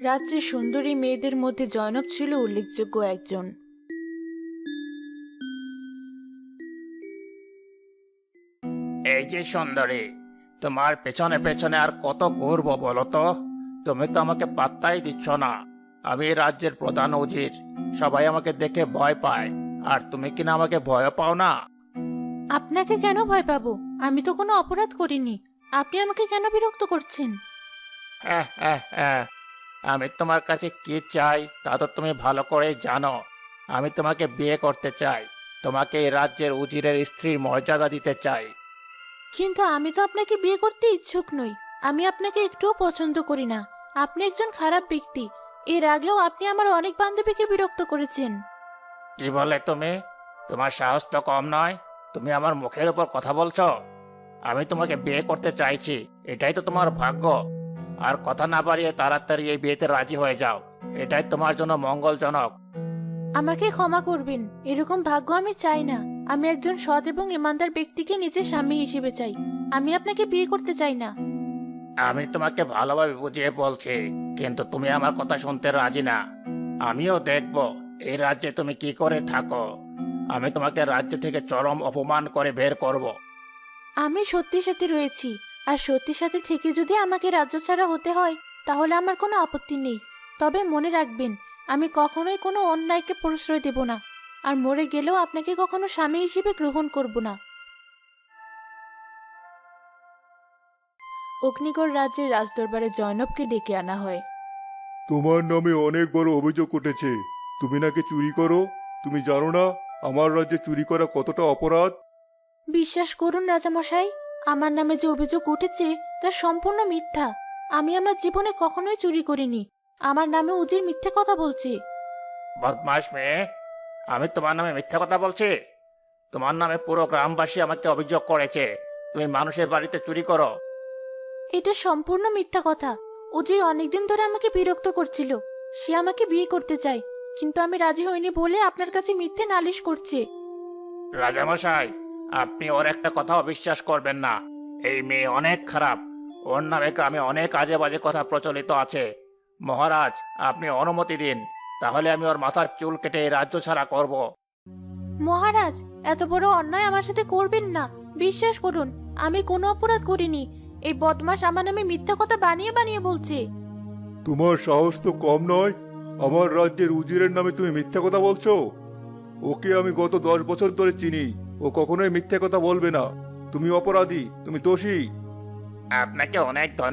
রাজ্যের সুন্দরী মেয়েদের মধ্যে জয়নব ছিল উল্লেখযোগ্য একজন। এই যে সুন্দরী, তোমার পেছনে পেছনে আর কত ঘুরবো বলো তো? তুমি তো আমাকে পাত্তাই দিচ্ছ না। আমি এই রাজ্যের প্রধান উজির, সবাই আমাকে দেখে ভয় পায়, আর তুমি কিনা আমাকে ভয় পাও না? আপনাকে কেন ভয় পাবো? আমি তো কোনো অপরাধ করিনি। আপনি আমাকে কেন বিরক্ত করছেন? হ্যাঁ হ্যাঁ হ্যাঁ, আমি তোমার কাছে কি চাই তা তো তুমি ভালো করেই জানো। আমি তোমাকে বিয়ে করতে চাই, তোমাকে এই রাজ্যের উজিরের স্ত্রীর মর্যাদা দিতে চাই। কিন্তু আমি তো আপনাকে বিয়ে করতে ইচ্ছুক নই। আমি আপনাকে একটুও পছন্দ করি না। আপনি একজন খারাপ ব্যক্তি। এর আগেও আপনি আমার অনেক বান্ধবীকে বিরক্ত করেছেন। কি বলে তুমি? তোমার সাহস তো কম নয়। তুমি আমার মুখের উপর কথা বলছো। আমি তোমাকে বিয়ে করতে চাইছি, এটাই তো তোমার ভাগ্য। আর কথা না বাড়িয়ে তাড়াতাড়ি এই বিয়েতে রাজি হয়ে যাও, এটাই তোমার জন্য মঙ্গলজনক। আমাকে ক্ষমা করবেন, এরকম ভাগ্য আমি চাই না। আমি একজন সৎ এবং ইমানদার ব্যক্তিকে নিজের স্বামী হিসেবে চাই। আমি আপনাকে বিয়ে করতে চাই না। আমি তোমাকে ভালোভাবে বুঝিয়ে বলছি, কিন্তু তুমি আমার কথা শুনতে রাজি না। আমিও দেখব এই রাজ্যে তুমি কি করে থাকো। আমি তোমাকে রাজ্য থেকে চরম অপমান করে বের করব। আমি সত্যির সাথে রয়েছি, আর সত্যির সাথে থেকে যদি আমাকে রাজ্য ছাড়া হতে হয় তাহলে আমার কোনো আপত্তি নেই। তবে মনে রাখবেন, আমি কখনোই কোনো অন্যায়কে প্রশ্রয় দেব না, আর মরে গেলেও আপনাকে কখনো স্বামী হিসেবে গ্রহণ করব না। অগ্নিগড় রাজ্যের রাজদরবারে জয়নবকে ডেকে আনা হয়। তোমার নামে অনেক বড় অভিযোগ উঠেছে। তুমি নাকি চুরি করো। তুমি জানো না আমার রাজ্যে চুরি করা কতটা অপরাধ? বিশ্বাস করুন রাজামশাই, আমার নামে যে অভিযোগ উঠেছে তা সম্পূর্ণ মিথ্যা। আমি আমার জীবনে কখনোই চুরি করিনি। আমার নামে উজির মিথ্যে কথা বলছে। বদমাস মেয়ে, আমি তোমার নামে মিথ্যা কথা বলছি? তোমার নামে পুরো গ্রামবাসী আমাকে অভিযোগ করেছে তুমি মানুষের বাড়িতে চুরি করো। এটা সম্পূর্ণ মিথ্যা কথা। উজির অনেকদিন ধরে আমাকে বিরক্ত করছিল। সে আমাকে বিয়ে করতে চায়, কিন্তু আমি রাজি হইনি বলে আপনার কাছে মিথ্যে নালিশ করছে। রাজামশাই, আপনি ওর একটা কথাও বিশ্বাস করবেন না। এই মেয়ে অনেক খারাপ। ওর নামে গ্রামে অনেক আজে বাজে কথা প্রচলিত আছে। মহারাজ, আপনি অনুমতি দিন, তাহলে আমি ওর মাথার চুল কেটে এই রাজ্য ছাড়া করব। মহারাজ, এত বড় অন্যায় আমার সাথে করবেন না। বিশ্বাস করুন, আমি কোনো অপরাধ করিনি। এই বদমাশ আমার নামে মিথ্যা কথা বানিয়ে বানিয়ে বলছে। তোমার সাহস তো কম নয়। আমার রাজ্যের উজিরের নামে তুমি মিথ্যা কথা বলছো। ওকে আমি গত 10 বছর ধরে চিনি। ও কখনোই মিথ্যা কথা বলবে না। তুমি অপরাধী, তুমি দোষী। আপনাকে অনেক ধন্যবাদ।